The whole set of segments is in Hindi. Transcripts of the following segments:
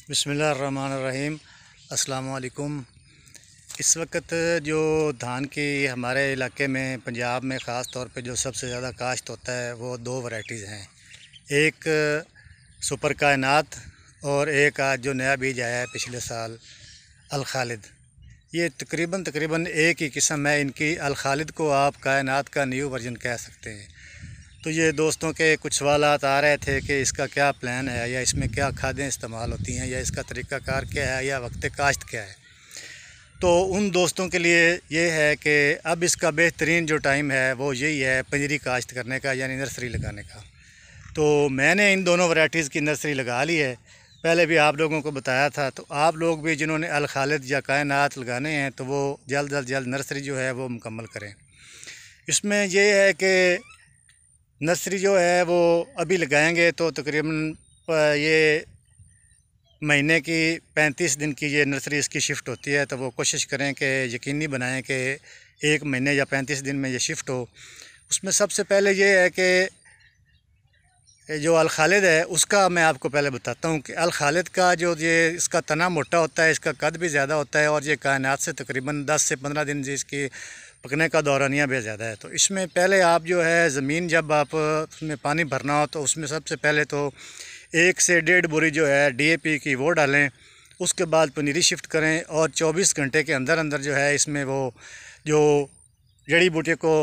बिस्मिल्लाहिर्रहमानिर्रहीम। अस्सलाम वालेकुम। इस वक्त जो धान की हमारे इलाके में पंजाब में ख़ास तौर पे जो सबसे ज़्यादा काश्त होता है वो दो वैरायटीज़ हैं। एक सुपर कायनात और एक आज जो नया बीज आया है पिछले साल अल खालिद। ये तकरीबन एक ही किस्म है इनकी। अल खालिद को आप कायनात का न्यू वर्जन कह सकते हैं। तो ये दोस्तों के कुछ सवालात आ रहे थे कि इसका क्या प्लान है, या इसमें क्या खादें इस्तेमाल होती हैं, या इसका तरीक़ाकार क्या है, या वक्त काश्त क्या है। तो उन दोस्तों के लिए ये है कि अब इसका बेहतरीन जो टाइम है वो यही है पंजरी काश्त करने का, यानी नर्सरी लगाने का। तो मैंने इन दोनों वैरायटीज़ की नर्सरी लगा ली है। पहले भी आप लोगों को बताया था। तो आप लोग भी जिन्होंने अल खालिद या कायनात लगाने हैं तो वो जल्द अज जल्द नर्सरी जो है वो मुकम्मल करें। इसमें ये है कि नर्सरी जो है वो अभी लगाएंगे तो तकरीबन ये महीने की 35 दिन की ये नर्सरी इसकी शिफ्ट होती है। तो वो कोशिश करें कि यकीनी बनाएं कि एक महीने या 35 दिन में ये शिफ्ट हो। उसमें सबसे पहले ये है कि जो अल खालिद है उसका मैं आपको पहले बताता हूँ कि अल खालिद का जो ये इसका तना मोटा होता है, इसका कद भी ज़्यादा होता है, और ये कायनात से तकरीबन 10 से 15 दिन इसकी पकने का दौरानिया भी ज़्यादा है। तो इसमें पहले आप जो है ज़मीन जब आप उसमें पानी भरना हो तो उसमें सबसे पहले तो 1 से 1.5 बोरी जो है DAP की वो डालें। उसके बाद पनीरी शिफ्ट करें और 24 घंटे के अंदर अंदर जो है इसमें वो जो जड़ी बूटियों को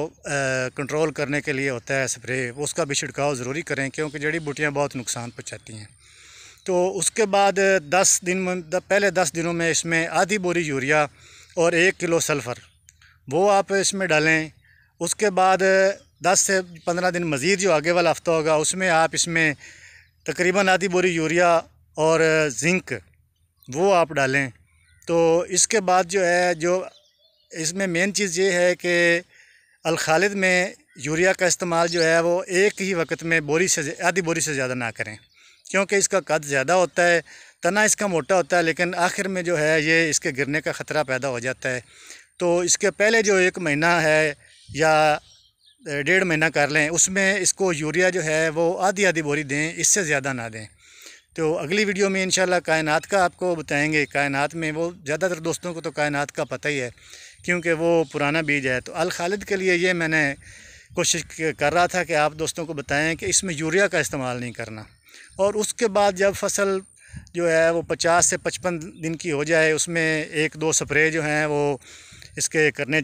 कंट्रोल करने के लिए होता है स्प्रे, उसका भी छिड़काव ज़रूरी करें, क्योंकि जड़ी बूटियाँ बहुत नुकसान पहुँचाती हैं। तो उसके बाद 10 दिन में पहले 10 दिनों में इसमें आधी बोरी यूरिया और 1 किलो सल्फ़र वो आप इसमें डालें। उसके बाद 10 से 15 दिन मज़ीद जो आगे वाला हफ्ता होगा उसमें आप इसमें तकरीबन आधी बोरी यूरिया और जिंक वो आप डालें। तो इसके बाद जो है जो इसमें मेन चीज़ ये है कि अल खालिद में यूरिया का इस्तेमाल जो है वो एक ही वक्त में आधी बोरी से ज़्यादा ना करें, क्योंकि इसका कद ज़्यादा होता है, तना इसका मोटा होता है, लेकिन आखिर में जो है ये इसके गिरने का ख़तरा पैदा हो जाता है। तो इसके पहले जो 1 महीना है या 1.5 महीना कर लें, उसमें इसको यूरिया जो है वो आधी आधी बोरी दें, इससे ज़्यादा ना दें। तो अगली वीडियो में इंशाल्लाह कायनात का आपको बताएंगे। कायनात में वो ज़्यादातर दोस्तों को तो कायनात का पता ही है, क्योंकि वो पुराना बीज है। तो अल खालिद के लिए ये मैंने कोशिश कर रहा था कि आप दोस्तों को बताएं कि इसमें यूरिया का इस्तेमाल नहीं करना। और उसके बाद जब फसल जो है वो 50 से 55 दिन की हो जाए, उसमें 1-2 स्प्रे जो हैं वो इसके करने